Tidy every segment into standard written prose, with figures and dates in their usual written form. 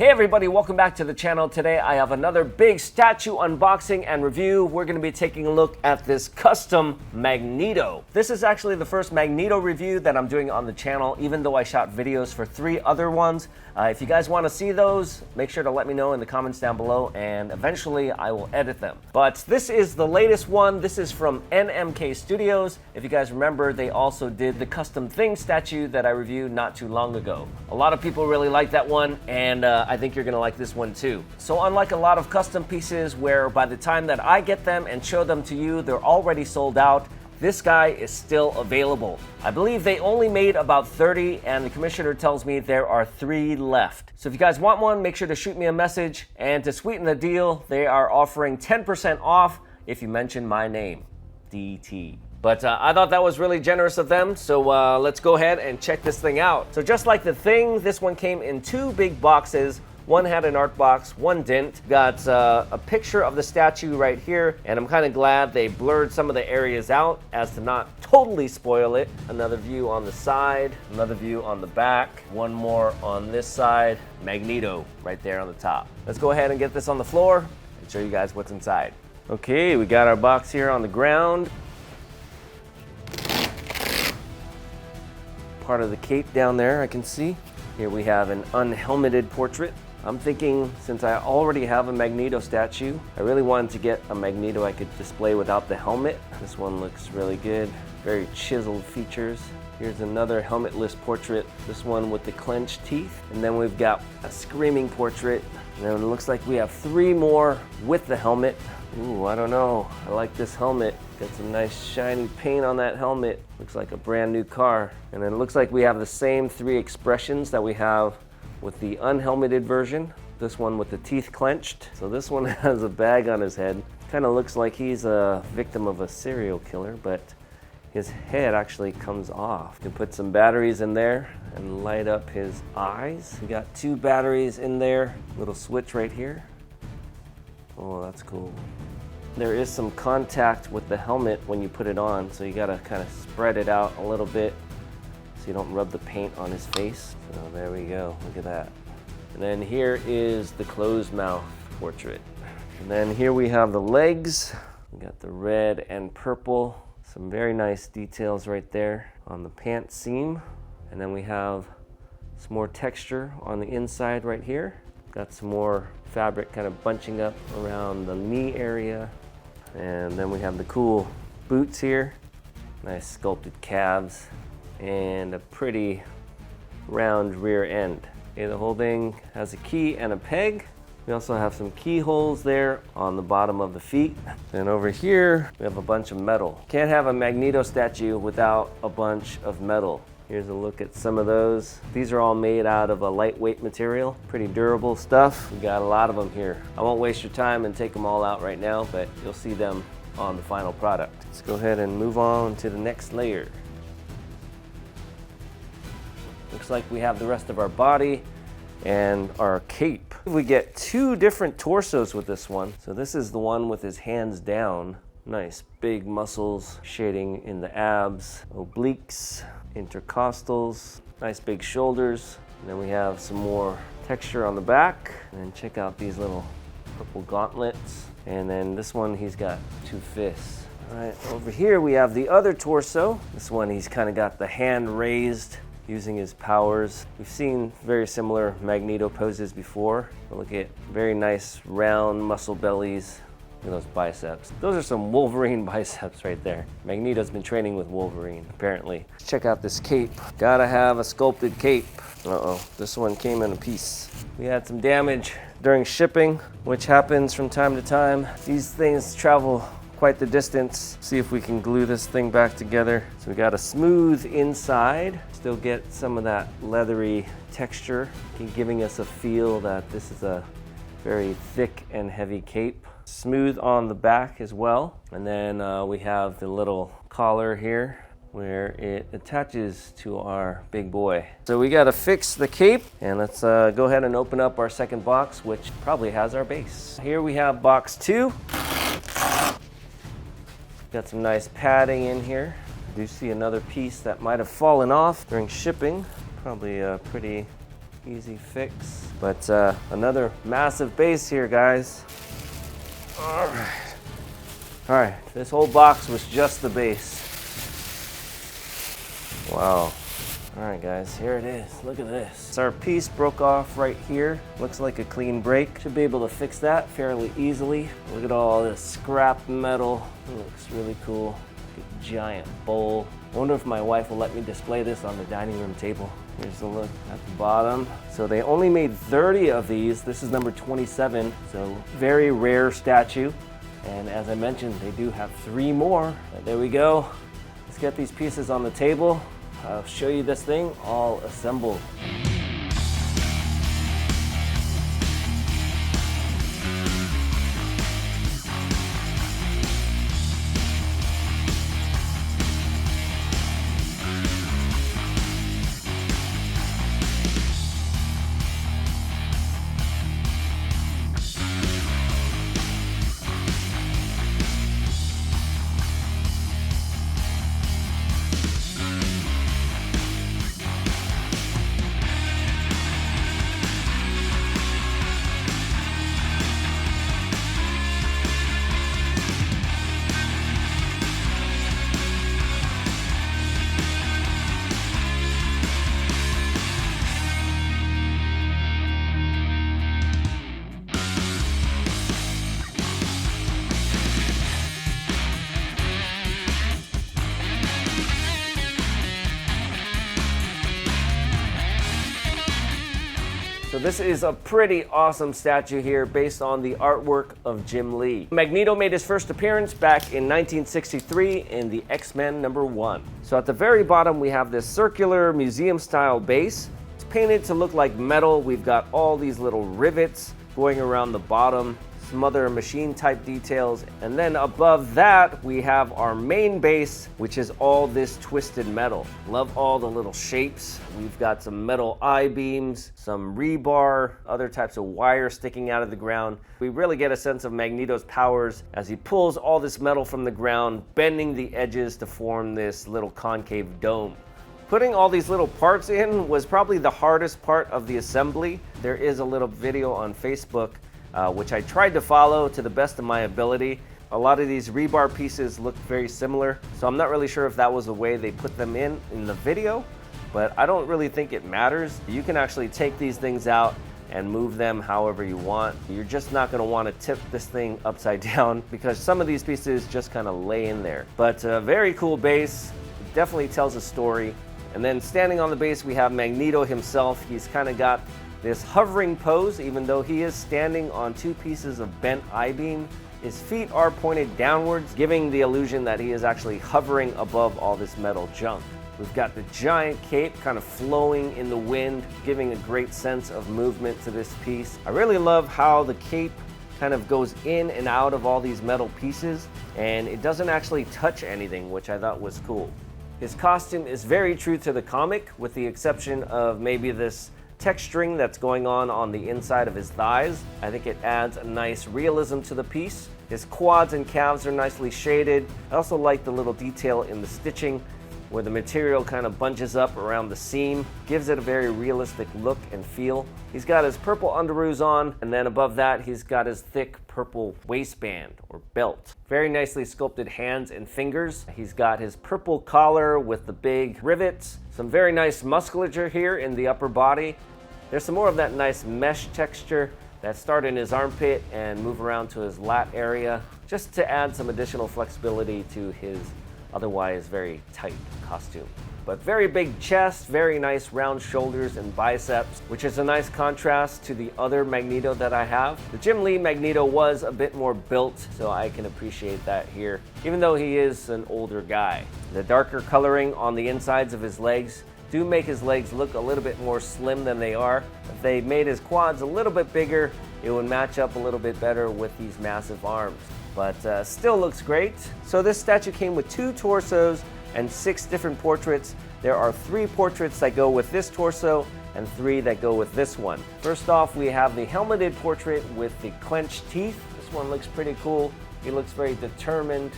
Hey everybody, welcome back to the channel. Today I have another big statue unboxing and review. We're going to be taking a look at this custom Magneto. This is actually the first Magneto review that I'm doing on the channel, even though I shot videos for 3 other ones. If you guys want to see those, make sure to let me know in the comments down below, and eventually I will edit them. But this is the latest one. This is from NMK Studios. If you guys remember, they also did the custom thing statue that I reviewed not too long ago. A lot of people really like that one, and I think you're gonna like this one too. So unlike a lot of custom pieces where by the time that I get them and show them to you, they're already sold out, this guy is still available. I believe they only made about 30, and the commissioner tells me there are 3 left. So if you guys want one, make sure to shoot me a message, and to sweeten the deal, they are offering 10% off if you mention my name, DT. But I thought that was really generous of them, so let's go ahead and check this thing out. So just like the thing, this one came in 2 big boxes. One had an art box, one didn't. Got a picture of the statue right here, and I'm kind of glad they blurred some of the areas out as to not totally spoil it. Another view on the side, another view on the back, one more on this side. Magneto right there on the top. Let's go ahead and get this on the floor and show you guys what's inside. Okay, we got our box here on the ground. Part of the cape down there I can see. Here we have an unhelmeted portrait. I'm thinking, since I already have a Magneto statue, I really wanted to get a Magneto I could display without the helmet. This one looks really good. Very chiseled features. Here's another helmetless portrait, this one with the clenched teeth. And then we've got a screaming portrait. And then it looks like we have 3 more with the helmet. Ooh, I don't know. I like this helmet. Got some nice shiny paint on that helmet. Looks like a brand new car. And then it looks like we have the same 3 expressions that we have with the unhelmeted version. This one with the teeth clenched. So this one has a bag on his head. Kind of looks like he's a victim of a serial killer, but his head actually comes off. You can put some batteries in there and light up his eyes. We got 2 batteries in there. Little switch right here. Oh, that's cool. There is some contact with the helmet when you put it on, so you gotta kind of spread it out a little bit so you don't rub the paint on his face. So there we go, look at that. And then here is the closed mouth portrait. And then here we have the legs. We got the red and purple. Some very nice details right there on the pant seam. And then we have some more texture on the inside right here. Got some more fabric kind of bunching up around the knee area. And then we have the cool boots here. Nice sculpted calves and a pretty round rear end. Okay, the whole thing has a key and a peg. We also have some keyholes there on the bottom of the feet. And over here, we have a bunch of metal. Can't have a Magneto statue without a bunch of metal. Here's a look at some of those. These are all made out of a lightweight material, pretty durable stuff. We got a lot of them here. I won't waste your time and take them all out right now, but you'll see them on the final product. Let's go ahead and move on to the next layer. Looks like we have the rest of our body and our cape. We get 2 different torsos with this one. So this is the one with his hands down. Nice big muscles shading in the abs, obliques, intercostals, nice big shoulders. And then we have some more texture on the back. And then check out these little purple gauntlets. And then this one, he's got 2 fists. All right, over here we have the other torso. This one, he's kind of got the hand raised, using his powers. We've seen very similar Magneto poses before. But look at very nice round muscle bellies. Look at those biceps. Those are some Wolverine biceps right there. Magneto's been training with Wolverine, apparently. Check out this cape. Gotta have a sculpted cape. Uh-oh, this one came in a piece. We had some damage during shipping, which happens from time to time. These things travel quite the distance. See if we can glue this thing back together. So we got a smooth inside. Still get some of that leathery texture, giving us a feel that this is a very thick and heavy cape. Smooth on the back as well. And then we have the little collar here where it attaches to our big boy. So we got to fix the cape, and let's go ahead and open up our second box, which probably has our base. Here we have box 2. Got some nice padding in here. I do see another piece that might have fallen off during shipping. Probably a pretty easy fix. But another massive base here, guys. All right, this whole box was just the base. Wow. All right, guys, here it is. Look at this. So our piece broke off right here. Looks like a clean break. Should be able to fix that fairly easily. Look at all this scrap metal. It looks really cool. Like a giant bowl. I wonder if my wife will let me display this on the dining room table. Here's a look at the bottom. So they only made 30 of these. This is number 27, so very rare statue. And as I mentioned, they do have 3 more. But there we go. Let's get these pieces on the table. I'll show you this thing all assembled. So this is a pretty awesome statue here based on the artwork of Jim Lee. Magneto made his first appearance back in 1963 in the X-Men #1. So at the very bottom we have this circular museum-style base. It's painted to look like metal. We've got all these little rivets going around the bottom, some other machine type details, and then above that we have our main base, which is all this twisted metal. Love all the little shapes. We've got some metal I-beams, some rebar, other types of wire sticking out of the ground. We really get a sense of Magneto's powers as he pulls all this metal from the ground, bending the edges to form this little concave dome. Putting all these little parts in was probably the hardest part of the assembly. There is a little video on Facebook which I tried to follow to the best of my ability. A lot of these rebar pieces look very similar, so I'm not really sure if that was the way they put them in the video, but I don't really think it matters. You can actually take these things out and move them however you want. You're just not going to want to tip this thing upside down because some of these pieces just kind of lay in there. But a very cool base. It definitely tells a story. And then standing on the base we have Magneto himself. He's kind of got this hovering pose, even though he is standing on 2 pieces of bent I-beam. His feet are pointed downwards, giving the illusion that he is actually hovering above all this metal junk. We've got the giant cape kind of flowing in the wind, giving a great sense of movement to this piece. I really love how the cape kind of goes in and out of all these metal pieces, and it doesn't actually touch anything, which I thought was cool. His costume is very true to the comic, with the exception of maybe this texturing that's going on the inside of his thighs. I think it adds a nice realism to the piece. His quads and calves are nicely shaded. I also like the little detail in the stitching where the material kind of bunches up around the seam. Gives it a very realistic look and feel. He's got his purple underoos on, and then above that he's got his thick purple waistband or belt. Very nicely sculpted hands and fingers. He's got his purple collar with the big rivets. Some very nice musculature here in the upper body. There's some more of that nice mesh texture that start in his armpit and move around to his lat area, just to add some additional flexibility to his otherwise very tight costume. But very big chest, very nice round shoulders and biceps, which is a nice contrast to the other Magneto that I have. The Jim Lee Magneto was a bit more built, so I can appreciate that here, even though he is an older guy. The darker coloring on the insides of his legs do make his legs look a little bit more slim than they are. If they made his quads a little bit bigger, it would match up a little bit better with these massive arms. But still looks great. So this statue came with 2 torsos and 6 different portraits. There are 3 portraits that go with this torso and 3 that go with this one. First off, we have the helmeted portrait with the clenched teeth. This one looks pretty cool. He looks very determined,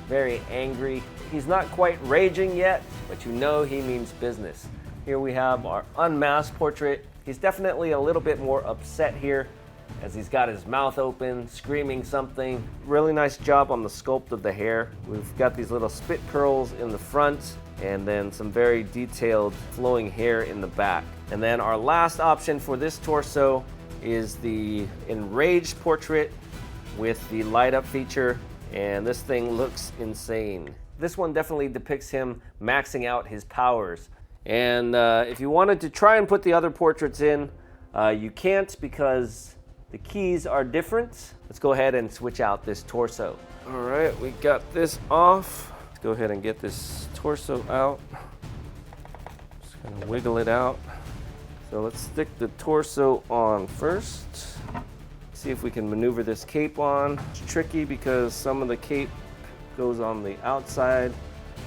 very angry. He's not quite raging yet, but you know he means business. Here we have our unmasked portrait. He's definitely a little bit more upset here as he's got his mouth open, screaming something. Really nice job on the sculpt of the hair. We've got these little spit curls in the front and then some very detailed flowing hair in the back. And then our last option for this torso is the Enraged Portrait with the light up feature, and this thing looks insane. This one definitely depicts him maxing out his powers. And if you wanted to try and put the other portraits in, you can't because the keys are different. Let's go ahead and switch out this torso. All right, we got this off. Let's go ahead and get this torso out. Just gonna wiggle it out. So let's stick the torso on first. See if we can maneuver this cape on. It's tricky because some of the cape goes on the outside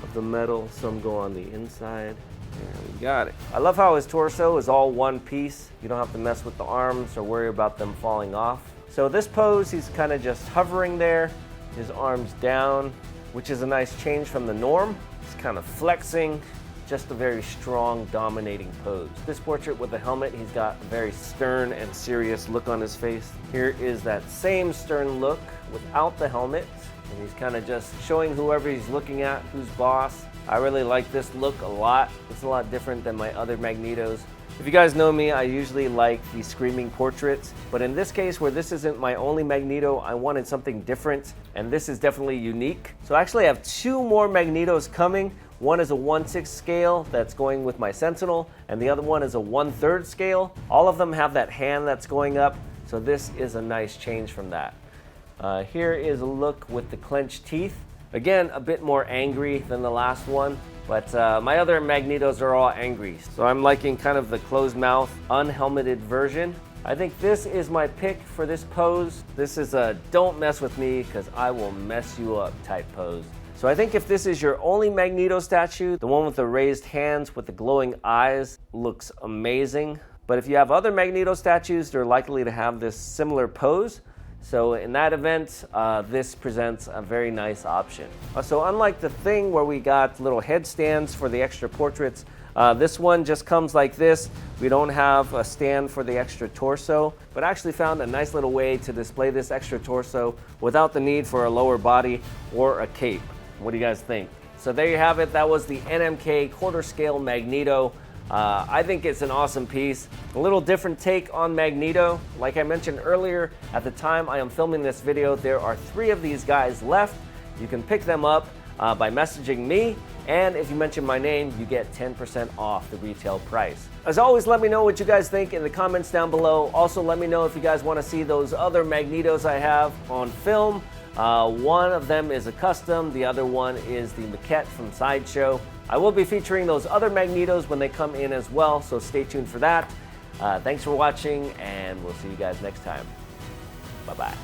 of the metal, some go on the inside. And we got it. I love how his torso is all one piece. You don't have to mess with the arms or worry about them falling off. So this pose, he's kind of just hovering there, his arms down, which is a nice change from the norm. He's kind of flexing, just a very strong, dominating pose. This portrait with the helmet, he's got a very stern and serious look on his face. Here is that same stern look without the helmet, and he's kind of just showing whoever he's looking at who's boss. I really like this look a lot. It's a lot different than my other Magnetos. If you guys know me, I usually like the screaming portraits, but in this case where this isn't my only Magneto, I wanted something different, and this is definitely unique. So I actually have two more Magnetos coming. One is a 1/6 scale that's going with my Sentinel, and the other one is a 1/3 scale. All of them have that hand that's going up, so this is a nice change from that. Here is a look with the clenched teeth. Again, a bit more angry than the last one, but my other Magnetos are all angry. So I'm liking kind of the closed mouth, unhelmeted version. I think this is my pick for this pose. This is a don't mess with me because I will mess you up type pose. So I think if this is your only Magneto statue, the one with the raised hands with the glowing eyes looks amazing. But if you have other Magneto statues, they're likely to have this similar pose. So in that event, this presents a very nice option. So unlike the Thing where we got little headstands for the extra portraits, this one just comes like this. We don't have a stand for the extra torso, but I actually found a nice little way to display this extra torso without the need for a lower body or a cape. What do you guys think? So there you have it. That was the NMK quarter scale Magneto. I think it's an awesome piece. A little different take on Magneto. Like I mentioned earlier, at the time I am filming this video, there are 3 of these guys left. You can pick them up by messaging me, and if you mention my name, you get 10% off the retail price. As always, let me know what you guys think in the comments down below. Also, let me know if you guys want to see those other Magnetos I have on film. One of them is a custom, the other one is the maquette from Sideshow. I will be featuring those other Magnetos when they come in as well, so stay tuned for that. Thanks for watching, and we'll see you guys next time. Bye-bye.